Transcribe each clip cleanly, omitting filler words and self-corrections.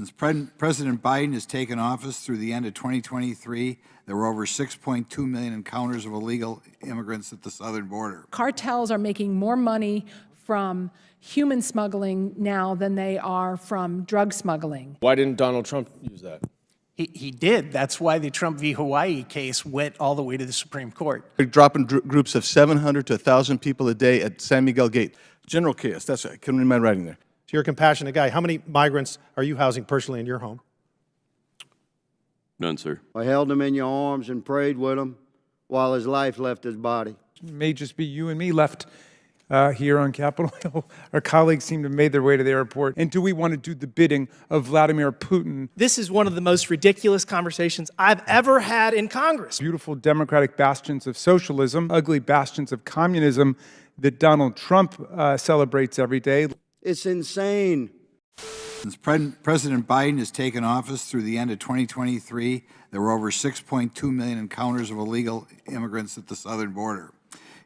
Since President Biden has taken office through the end of 2023, there were over 6.2 million encounters of illegal immigrants at the southern border. Cartels are making more money from human smuggling now than they are from drug smuggling. Why didn't Donald Trump use that? He did. That's why the Trump v. Hawaii case went all the way to the Supreme Court. We're dropping groups of 700 to 1,000 people a day at San Miguel Gate. General chaos, that's right. Couldn't read my writing there. So you're a compassionate guy. How many migrants are you housing personally in your home? None, sir. I held him in your arms and prayed with him while his life left his body. It may just be you and me left here on Capitol Hill. Our colleagues seem to have made their way to the airport. And do we want to do the bidding of Vladimir Putin? This is one of the most ridiculous conversations I've ever had in Congress. Beautiful democratic bastions of socialism, ugly bastions of communism that Donald Trump celebrates every day. It's insane. Since President Biden has taken office through the end of 2023, there were over 6.2 million encounters of illegal immigrants at the southern border.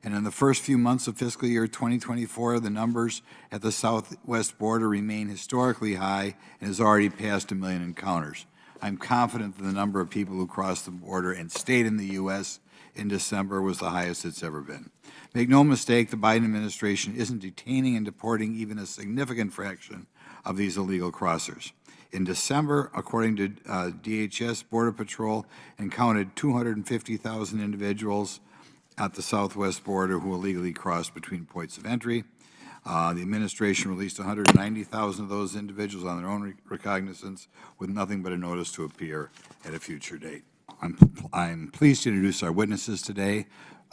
And in the first few months of fiscal year 2024, the numbers at the southwest border remain historically high and has already passed 1 million encounters. I'm confident that the number of people who crossed the border and stayed in the U.S. in December was the highest it's ever been. Make no mistake, the Biden administration isn't detaining and deporting even a significant fraction of these illegal crossers. In December, according to DHS, Border Patrol encountered 250,000 individuals at the southwest border who illegally crossed between points of entry. The administration released 190,000 of those individuals on their own recognizance with nothing but a notice to appear at a future date. I'm pleased to introduce our witnesses today.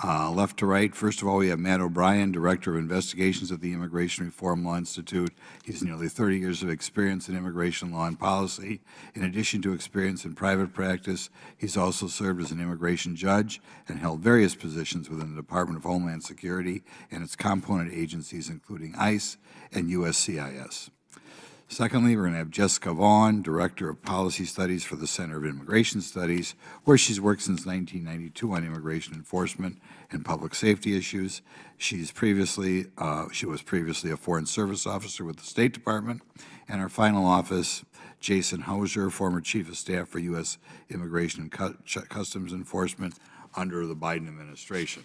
Left to right, first of all, we have Matt O'Brien, Director of Investigations at the Immigration Reform Law Institute. He's nearly 30 years of experience in immigration law and policy. In addition to experience in private practice, he's also served as an immigration judge and held various positions within the Department of Homeland Security and its component agencies, including ICE and USCIS. Secondly, we're going to have Jessica Vaughan, Director of Policy Studies for the Center of Immigration Studies, where she's worked since 1992 on immigration enforcement and public safety issues. She was previously a Foreign Service Officer with the State Department. And our final office, Jason Hauser, former Chief of Staff for U.S. Immigration and Customs Enforcement under the Biden administration.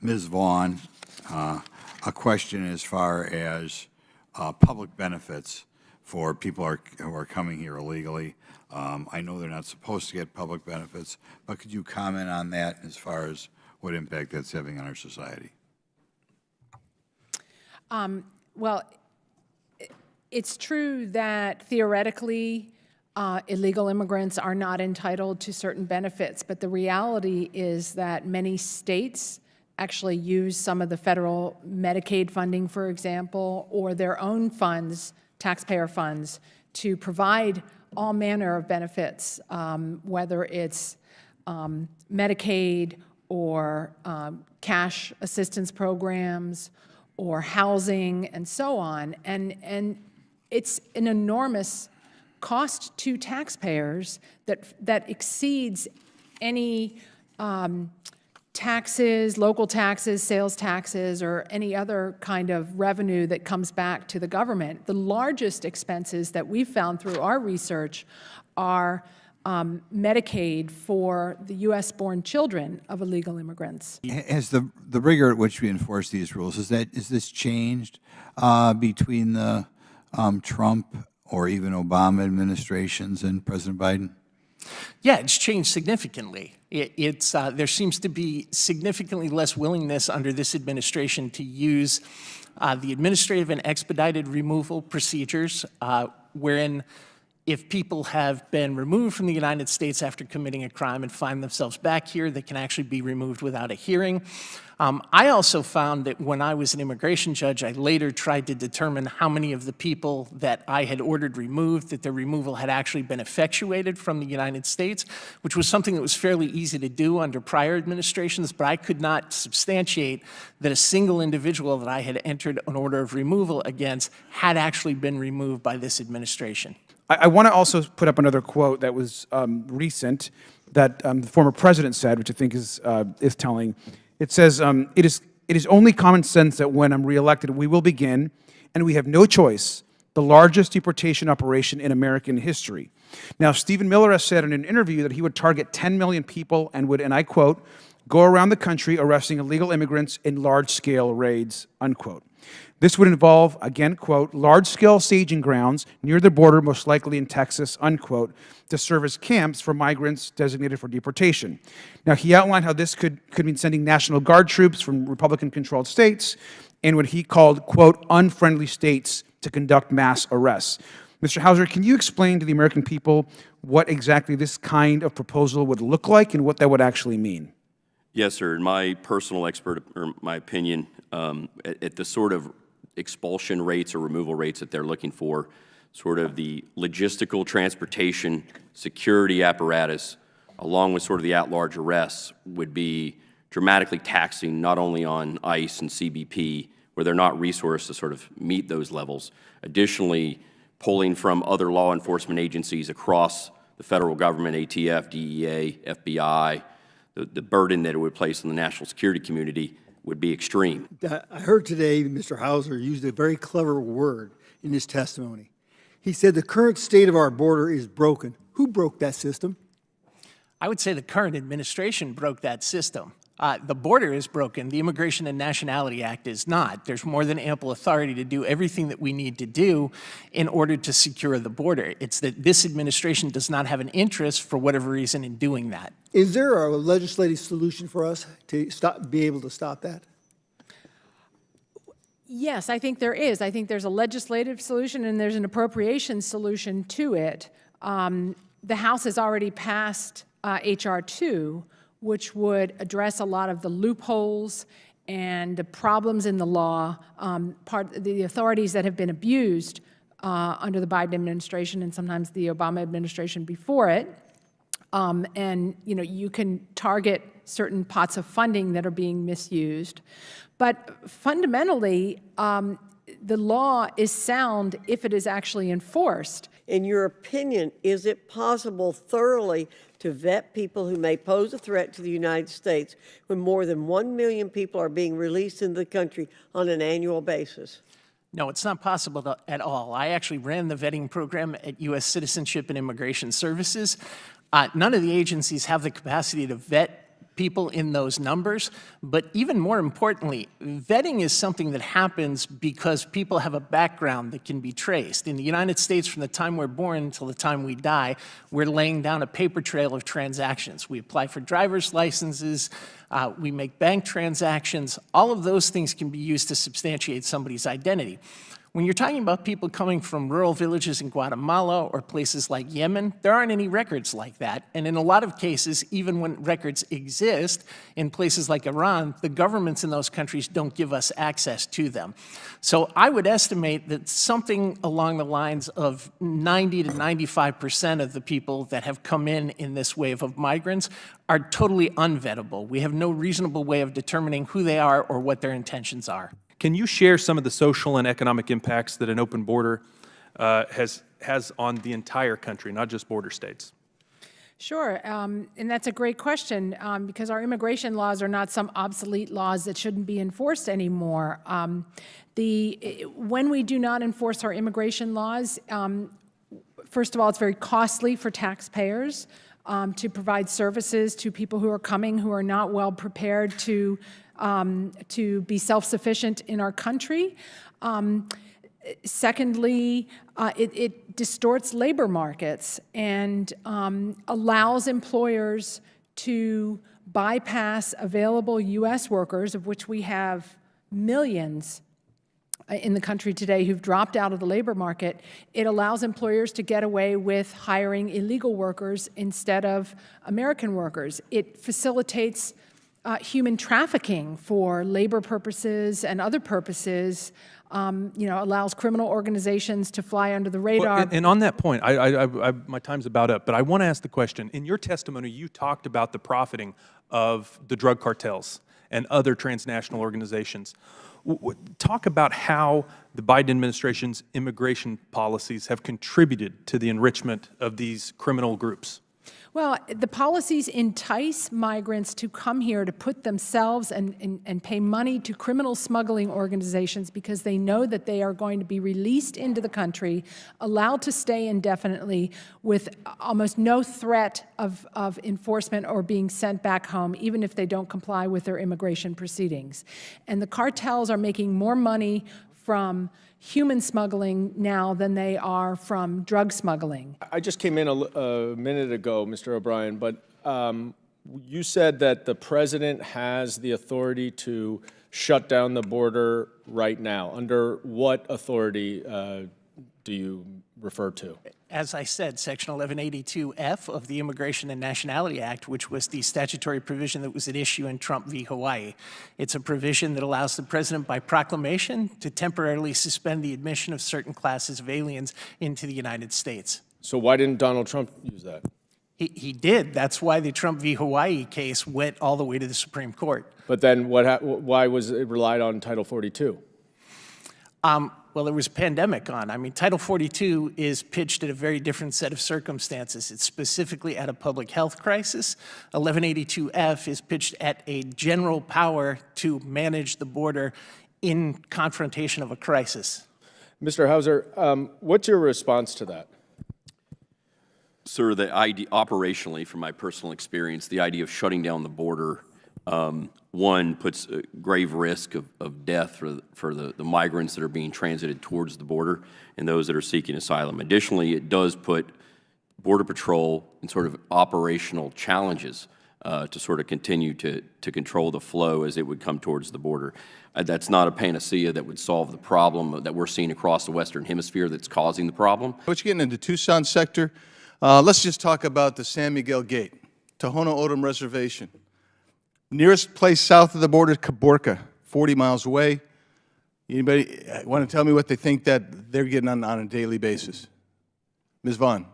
Ms. Vaughan, a question as far as public benefits for people who are coming here illegally. I know they're not supposed to get public benefits, but could you comment on that as far as what impact that's having on our society? Well, it's true that theoretically illegal immigrants are not entitled to certain benefits, but the reality is that many states actually use some of the federal Medicaid funding, for example, or their own funds, taxpayer funds, to provide all manner of benefits, whether it's Medicaid or cash assistance programs or housing and so on. And it's an enormous cost to taxpayers that exceeds any taxes, local taxes, sales taxes, or any other kind of revenue that comes back to the government. The largest expenses that we've found through our research are Medicaid for the U.S.-born children of illegal immigrants. Has the rigor at which we enforce these rules, is this changed between the Trump or even Obama administrations and President Biden? Yeah, it's changed significantly. There seems to be significantly less willingness under this administration to use the administrative and expedited removal procedures, wherein if people have been removed from the United States after committing a crime and find themselves back here, they can actually be removed without a hearing. I also found that when I was an immigration judge, I later tried to determine how many of the people that I had ordered removed, that their removal had actually been effectuated from the United States, which was something that was fairly easy to do under prior administrations, but I could not substantiate that a single individual that I had entered an order of removal against had actually been removed by this administration. I want to also put up another quote that was recent that the former president said, which I think is telling. It says, it is only common sense that when I'm reelected, we will begin, and we have no choice, the largest deportation operation in American history. Now, Stephen Miller has said in an interview that he would target 10 million people and would, and I quote, go around the country arresting illegal immigrants in large-scale raids, unquote. This would involve, again, quote, large-scale staging grounds near the border, most likely in Texas, unquote, to serve as camps for migrants designated for deportation. Now, he outlined how this could mean sending National Guard troops from Republican-controlled states in what he called, quote, unfriendly states to conduct mass arrests. Mr. Hauser, can you explain to the American people what exactly this kind of proposal would look like and what that would actually mean? Yes, sir. In my personal my opinion, at the sort of expulsion rates or removal rates that they're looking for, sort of the logistical transportation security apparatus, along with sort of the at-large arrests, would be dramatically taxing not only on ICE and CBP, where they're not resourced to sort of meet those levels. Additionally, pulling from other law enforcement agencies across the federal government, ATF, DEA, FBI, the burden that it would place on the national security community would be extreme. I heard today Mr. Hauser used a very clever word in his testimony. He said the current state of our border is broken. Who broke that system? I would say the current administration broke that system. The border is broken. The Immigration and Nationality Act is not. There's more than ample authority to do everything that we need to do in order to secure the border. It's that this administration does not have an interest, for whatever reason, in doing that. Is there a legislative solution for us to be able to stop that? Yes, I think there is. I think there's a legislative solution and there's an appropriations solution to it. The House has already passed H.R. 2, which would address a lot of the loopholes and the problems in the law, the authorities that have been abused under the Biden administration and sometimes the Obama administration before it. And you can target certain pots of funding that are being misused. But fundamentally, the law is sound if it is actually enforced. In your opinion, is it possible thoroughly to vet people who may pose a threat to the United States when more than 1 million people are being released into the country on an annual basis? No, it's not possible at all. I actually ran the vetting program at U.S. Citizenship and Immigration Services. None of the agencies have the capacity to vet people in those numbers, but even more importantly, vetting is something that happens because people have a background that can be traced. In the United States, from the time we're born until the time we die, we're laying down a paper trail of transactions. We apply for driver's licenses, we make bank transactions. All of those things can be used to substantiate somebody's identity. When you're talking about people coming from rural villages in Guatemala or places like Yemen, there aren't any records like that. And in a lot of cases, even when records exist in places like Iran, the governments in those countries don't give us access to them. So I would estimate that something along the lines of 90 to 95% of the people that have come in this wave of migrants are totally unvettable. We have no reasonable way of determining who they are or what their intentions are. Can you share some of the social and economic impacts that an open border has on the entire country, not just border states? Sure, and that's a great question because our immigration laws are not some obsolete laws that shouldn't be enforced anymore. When we do not enforce our immigration laws, first of all, it's very costly for taxpayers to provide services to people who are coming who are not well prepared to be self-sufficient in our country. Secondly, it distorts labor markets and allows employers to bypass available U.S. workers, of which we have millions in the country today who've dropped out of the labor market. It allows employers to get away with hiring illegal workers instead of American workers. It facilitates human trafficking for labor purposes and other purposes, allows criminal organizations to fly under the radar. Well, and on that point, my time's about up, but I want to ask the question. In your testimony, you talked about the profiting of the drug cartels and other transnational organizations. Talk about how the Biden administration's immigration policies have contributed to the enrichment of these criminal groups. Well, the policies entice migrants to come here to put themselves and pay money to criminal smuggling organizations because they know that they are going to be released into the country, allowed to stay indefinitely with almost no threat of enforcement or being sent back home, even if they don't comply with their immigration proceedings. And the cartels are making more money from human smuggling now than they are from drug smuggling. I just came in a minute ago, Mr. O'Brien, but you said that the president has the authority to shut down the border right now. Under what authority do you refer to? As I said, Section 1182F of the Immigration and Nationality Act, which was the statutory provision that was at issue in Trump v. Hawaii. It's a provision that allows the president by proclamation to temporarily suspend the admission of certain classes of aliens into the United States. So why didn't Donald Trump use that? He did. That's why the Trump v. Hawaii case went all the way to the Supreme Court. But then why was it relied on Title 42? Well, there was a pandemic on. I mean, Title 42 is pitched at a very different set of circumstances. It's specifically at a public health crisis. 1182F is pitched at a general power to manage the border in confrontation of a crisis. Mr. Hauser, what's your response to that? Sir, the idea, operationally, from my personal experience, the idea of shutting down the border, one, puts a grave risk of death for the migrants that are being transited towards the border and those that are seeking asylum. Additionally, it does put Border Patrol in sort of operational challenges to sort of continue to control the flow as it would come towards the border. That's not a panacea that would solve the problem that we're seeing across the Western Hemisphere that's causing the problem. What you're getting into Tucson sector, let's just talk about the San Miguel Gate, Tohono O'odham Reservation. Nearest place south of the border is Caborca, 40 miles away. Anybody want to tell me what they think that they're getting on a daily basis? Ms. Vaughan.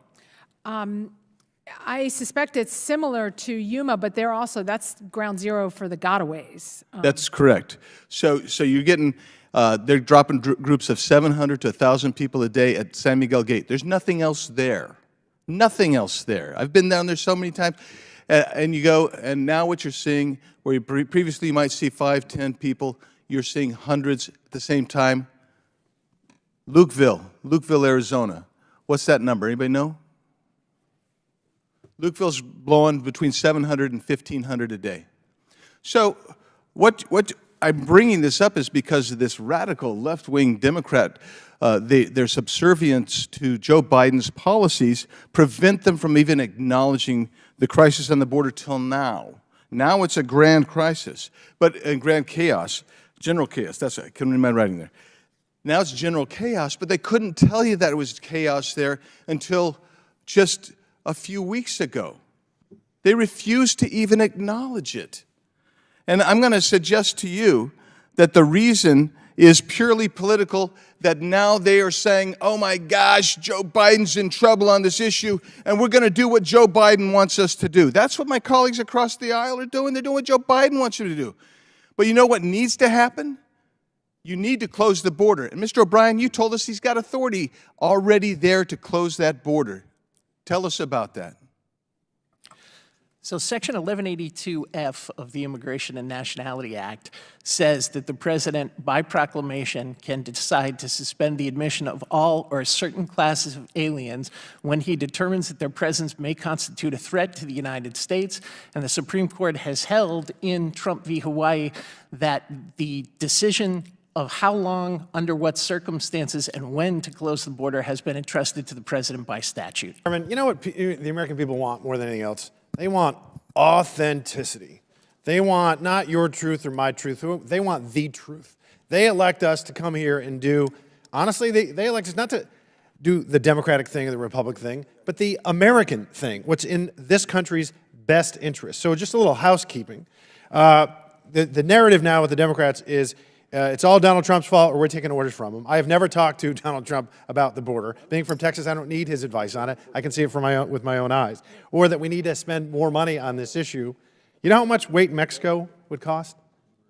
I suspect it's similar to Yuma, but they're also, that's ground zero for the gotaways. That's correct. So you're getting, they're dropping groups of 700 to 1,000 people a day at San Miguel Gate. There's nothing else there. Nothing else there. I've been down there so many times. And you go, and now what you're seeing, where you previously you might see 5, 10 people, you're seeing hundreds at the same time. Lukeville, Arizona. What's that number? Anybody know? Lukeville's blowing between 700 and 1,500 a day. So what I'm bringing this up is because of this radical left-wing Democrat, their subservience to Joe Biden's policies prevent them from even acknowledging the crisis on the border till now. Now it's a grand crisis, but in grand chaos, general chaos. That's right, I couldn't read my writing there. Now it's general chaos, but they couldn't tell you that it was chaos there until just a few weeks ago. They refused to even acknowledge it. And I'm going to suggest to you that the reason is purely political, that now they are saying, oh my gosh, Joe Biden's in trouble on this issue, and we're going to do what Joe Biden wants us to do. That's what my colleagues across the aisle are doing. They're doing what Joe Biden wants you to do. But you know what needs to happen? You need to close the border. And Mr. O'Brien, you told us he's got authority already there to close that border. Tell us about that. So Section 1182F of the Immigration and Nationality Act says that the president, by proclamation, can decide to suspend the admission of all or certain classes of aliens when he determines that their presence may constitute a threat to the United States. And the Supreme Court has held in Trump v. Hawaii that the decision of how long, under what circumstances, and when to close the border has been entrusted to the president by statute. Chairman, you know what the American people want more than anything else? They want authenticity. They want not your truth or my truth. They want the truth. They elect us to come here and do, honestly, they elect us not to do the Democratic thing or the Republican thing, but the American thing, what's in this country's best interest. So just a little housekeeping. The narrative now with the Democrats is it's all Donald Trump's fault or we're taking orders from him. I have never talked to Donald Trump about the border. Being from Texas, I don't need his advice on it. I can see it with my own eyes. Or that we need to spend more money on this issue. You know how much weight Mexico would cost?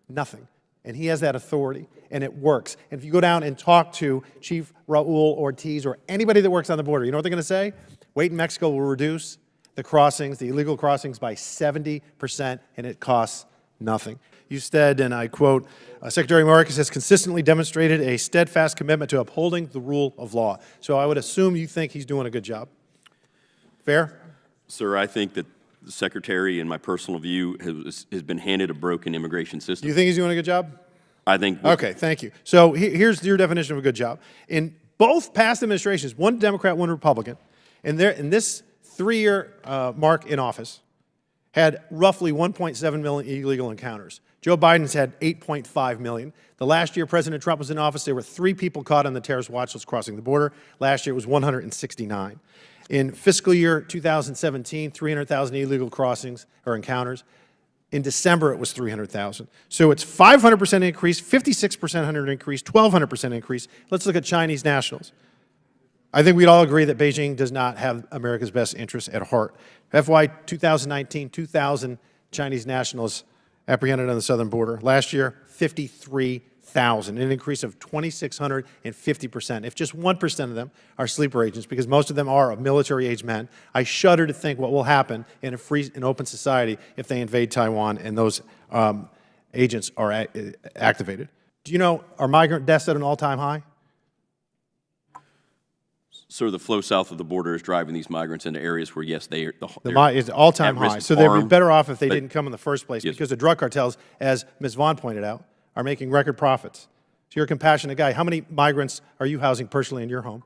Nothing. And he has that authority, and it works. And if you go down and talk to Chief Raul Ortiz or anybody that works on the border, you know what they're going to say? Weight in Mexico will reduce. the crossings, the illegal crossings, by 70%, and it costs nothing. You said, and I quote, Secretary Mayorkas has consistently demonstrated a steadfast commitment to upholding the rule of law. So I would assume you think he's doing a good job. Fair? Sir, I think that the Secretary, in my personal view, has been handed a broken immigration Do system. you think he's doing a good job? I think. Okay, thank you. So here's your definition of a good job. In both past administrations, one Democrat, one Republican, and in this 3-year mark in office, had roughly 1.7 million illegal encounters. Joe Biden's had 8.5 million. The last year President Trump was in office, there were 3 people caught on the terrorist watch list crossing the border. Last year it was 169. In fiscal year 2017, 300,000 illegal crossings or encounters. In December, it was 300,000. So it's 500% increase, 56% increase, 1,200% increase. Let's look at Chinese nationals. I think we'd all agree that Beijing does not have America's best interests at heart. FY 2019, 2,000 Chinese nationals apprehended on the southern border. Last year, 53,000, an increase of 2,650%. If just 1% of them are sleeper agents, because most of them are of military-age men, I shudder to think what will happen in a free and open society if they invade Taiwan and those agents are activated. Do you know, are migrant deaths at an all-time high? Sir, the flow south of the border is driving these migrants into areas where, yes, they're It's all-time high. So they'd be better off if they didn't come in the first place, Yes. because the drug cartels, as Ms. Vaughan pointed out, are making record profits. So you're a compassionate guy. How many migrants are you housing personally in your home?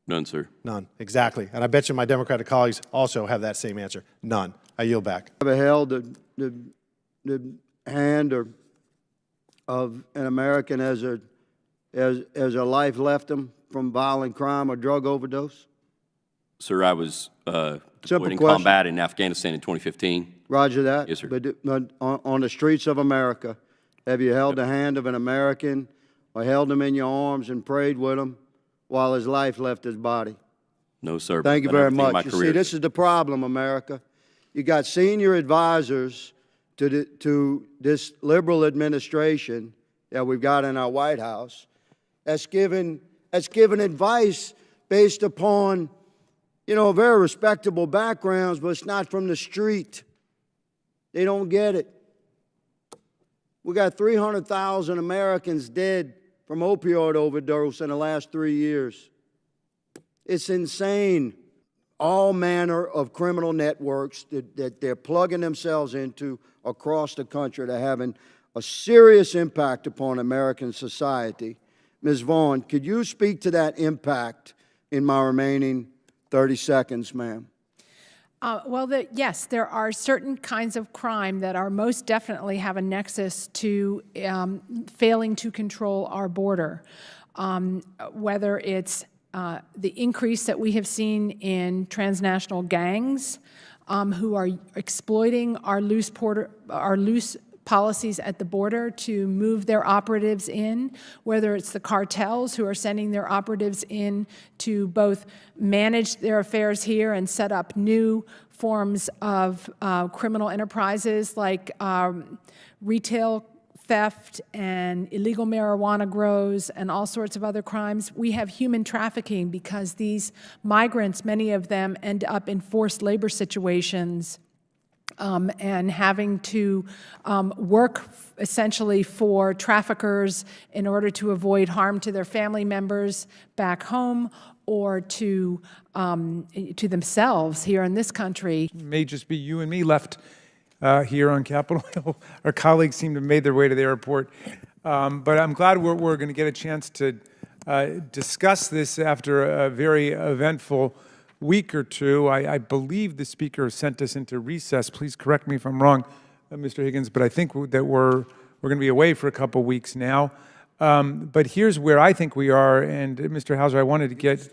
None, sir. None, exactly. And I bet you my Democratic colleagues also have that same answer. None. I yield back. Ever held the hand of an American as a life left him from violent crime or drug overdose? Sir, I was deployed in question. combat in Afghanistan in 2015. Roger that. Yes, sir. But on the streets of America, have you held the hand of an American or held him in your arms and prayed with him while his life left his body? No, sir. Thank you I've done very everything in much. my You career. see, this is the problem, America. You got senior advisors to this liberal administration that we've got in our White House that's given advice based upon, very respectable backgrounds, but it's not from the street. They don't get it. We got 300,000 Americans dead from opioid overdose in the last 3 years. It's insane. All manner of criminal networks that they're plugging themselves into across the country that are having a serious impact upon American society. Ms. Vaughan, could you speak to that impact in my remaining 30 seconds, ma'am? Yes, there are certain kinds of crime that are most definitely have a nexus to failing to control our border, whether it's the increase that we have seen in transnational gangs who are exploiting our loose policies at the border to move their operatives in, whether it's the cartels who are sending their operatives in to both manage their affairs here and set up new forms of criminal enterprises like retail theft and illegal marijuana grows and all sorts of other crimes. We have human trafficking because these migrants, many of them, end up in forced labor situations and having to work essentially for traffickers in order to avoid harm to their family members back home or to themselves here in this country. It may just be you and me left here on Capitol Hill. Our colleagues seem to have made their way to the airport. But I'm glad we're going to get a chance to discuss this after a very eventful week or two. I believe the speaker sent us into recess. Please correct me if I'm wrong, Mr. Higgins, but I think that we're going to be away for a couple weeks now. But here's where I think we are, and Mr. Hauser, I wanted to get...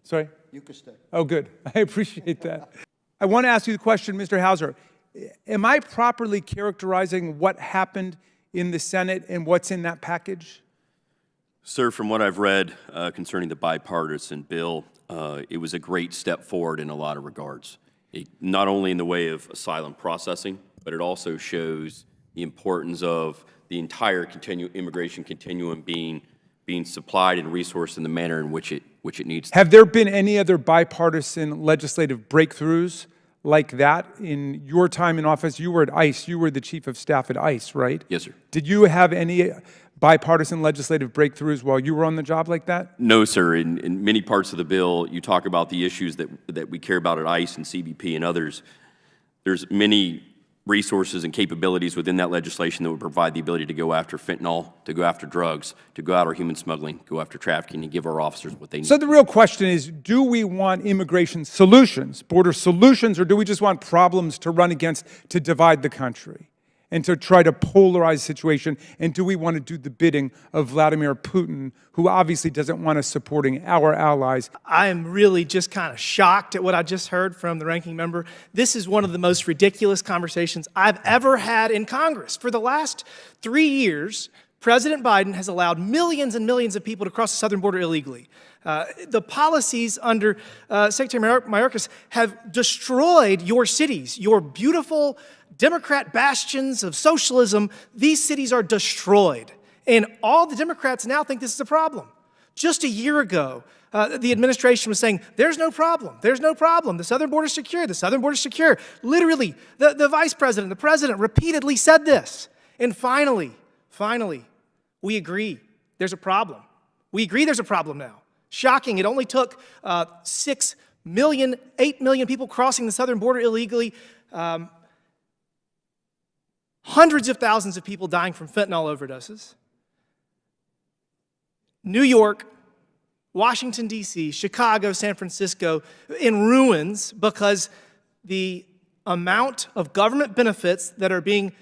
Sorry? You can stay. Oh, good. I appreciate that. I want to ask you the question, Mr. Hauser. Am I properly characterizing what happened in the Senate and what's in that package? Sir, from what I've read concerning the bipartisan bill, it was a great step forward in a lot of regards. Not only in the way of asylum processing, but it also shows the importance of the entire immigration continuum being being supplied and resourced in the manner in which it needs to. Have there been any other bipartisan legislative breakthroughs like that in your time in office? You were at ICE. You were the chief of staff at ICE, right? Yes, sir. Did you have any bipartisan legislative breakthroughs while you were on the job like that? No, sir. In many parts of the bill, you talk about the issues that we care about at ICE and CBP and others. There's many resources and capabilities within that legislation that would provide the ability to go after fentanyl, to go after drugs, to go after human smuggling, go after trafficking, and give our officers what they need. So the real question is, do we want immigration solutions, border solutions, or do we just want problems to run against to divide the country and to try to polarize the situation? And do we want to do the bidding of Vladimir Putin, who obviously doesn't want us supporting our allies? I am really just kind of shocked at what I just heard from the ranking member. This is one of the most ridiculous conversations I've ever had in Congress. For the last 3 years, President Biden has allowed millions and millions of people to cross the southern border illegally. The policies under Secretary Mayorkas have destroyed your cities, your beautiful Democrat bastions of socialism. These cities are destroyed. And all the Democrats now think this is a problem. Just a year ago, the administration was saying, there's no problem, there's no problem. The southern border's secure, the southern border's secure. Literally, the vice president, the president repeatedly said this. And finally, we agree there's a problem. We agree there's a problem now. Shocking, it only took 8 million people crossing the southern border illegally, hundreds of thousands of people dying from fentanyl overdoses. New York, Washington, D.C., Chicago, San Francisco, in ruins because the amount of government benefits that are being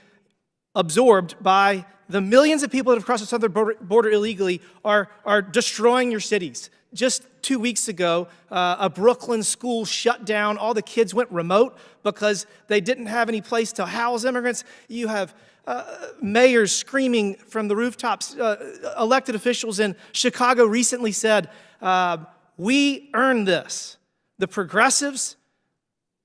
absorbed by the millions of people that have crossed the southern border illegally are destroying your cities. Just 2 weeks ago, a Brooklyn school shut down. All the kids went remote because they didn't have any place to house immigrants. You have mayors screaming from the rooftops. Elected officials in Chicago recently said, we earned this. The progressives,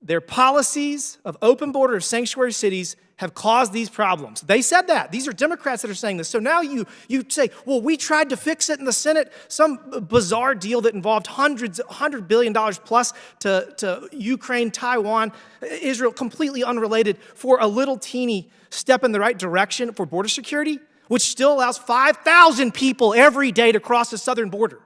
their policies of open border, of sanctuary cities have caused these problems. They said that. These are Democrats that are saying this. So now you say, well, we tried to fix it in the Senate, some bizarre deal that involved $100 billion plus to Ukraine, Taiwan, Israel, completely unrelated, for a little teeny step in the right direction for border security, which still allows 5,000 people every day to cross the southern border.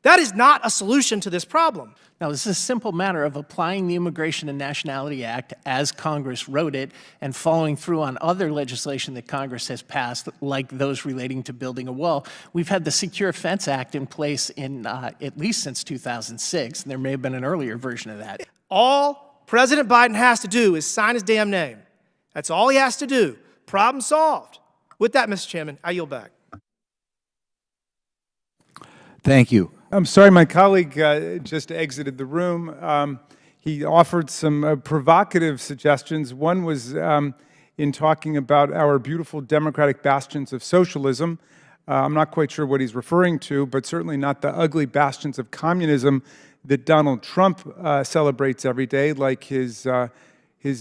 That is not a solution to this problem. Now, this is a simple matter of applying the Immigration and Nationality Act as Congress wrote it and following through on other legislation that Congress has passed, like those relating to building a wall. We've had the Secure Fence Act in place in at least since 2006, and there may have been an earlier version of that. All President Biden has to do is sign his damn name. That's all he has to do. Problem solved. With that, Mr. Chairman, I yield back. Thank you. I'm sorry, my colleague just exited the room. He offered some provocative suggestions. One was in talking about our beautiful democratic bastions of socialism. I'm not quite sure what he's referring to, but certainly not the ugly bastions of communism that Donald Trump celebrates every day, like his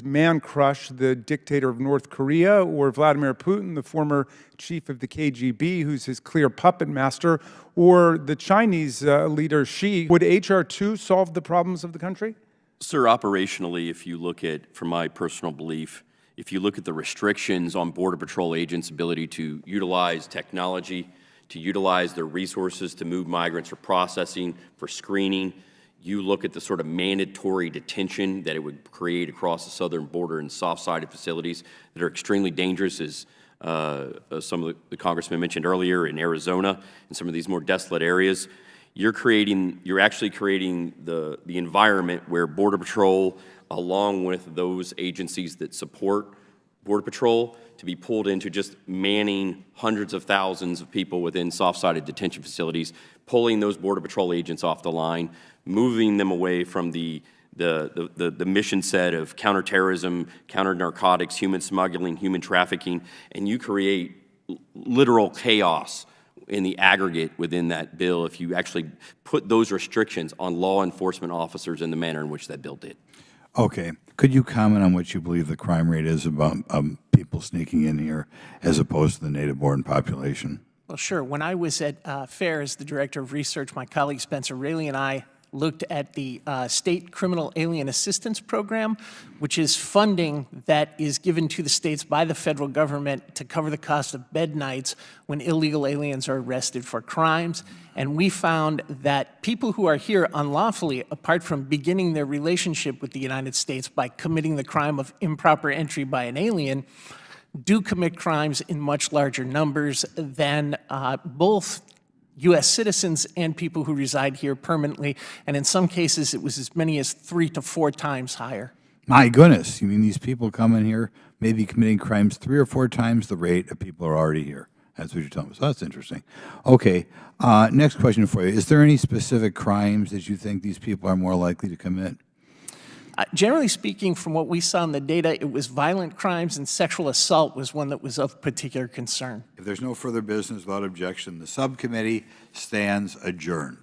man crush, the dictator of North Korea, or Vladimir Putin, the former chief of the KGB, who's his clear puppet master, or the Chinese leader Xi. Would H.R. 2 solve the problems of the country? Sir, operationally, if you look at, from my personal belief, if you look at the restrictions on Border Patrol agents' ability to utilize technology, to utilize their resources to move migrants for processing, for screening, you look at the sort of mandatory detention that it would create across the southern border in soft-sided facilities that are extremely dangerous, as some of the congressmen mentioned earlier, in Arizona and some of these more desolate areas. You're actually creating the environment where Border Patrol, along with those agencies that support Border Patrol, to be pulled into just manning hundreds of thousands of people within soft-sided detention facilities, pulling those Border Patrol agents off the line, moving them away from the mission set of counterterrorism, counter-narcotics, human smuggling, human trafficking, and you create literal chaos in the aggregate within that bill if you actually put those restrictions on law enforcement officers in the manner in which that bill did. Okay. Could you comment on what you believe the crime rate is about people sneaking in here as opposed to the native-born population? Well, sure. When I was at FAIR as the director of research, my colleague Spencer Raley and I looked at the State Criminal Alien Assistance Program, which is funding that is given to the states by the federal government to cover the cost of bed nights when illegal aliens are arrested for crimes. And we found that people who are here unlawfully, apart from beginning their relationship with the United States by committing the crime of improper entry by an alien, do commit crimes in much larger numbers than both U.S. citizens and people who reside here permanently, and in some cases it was as many as 3 to 4 times higher. My goodness, you mean these people coming here maybe committing crimes 3 or 4 times the rate of people who are already here? That's what you're telling me. So that's interesting. Okay, next question for you. Is there any specific crimes that you think these people are more likely to commit? Generally speaking, from what we saw in the data, it was violent crimes, and sexual assault was one that was of particular concern. If there's no further business without objection, the subcommittee stands adjourned.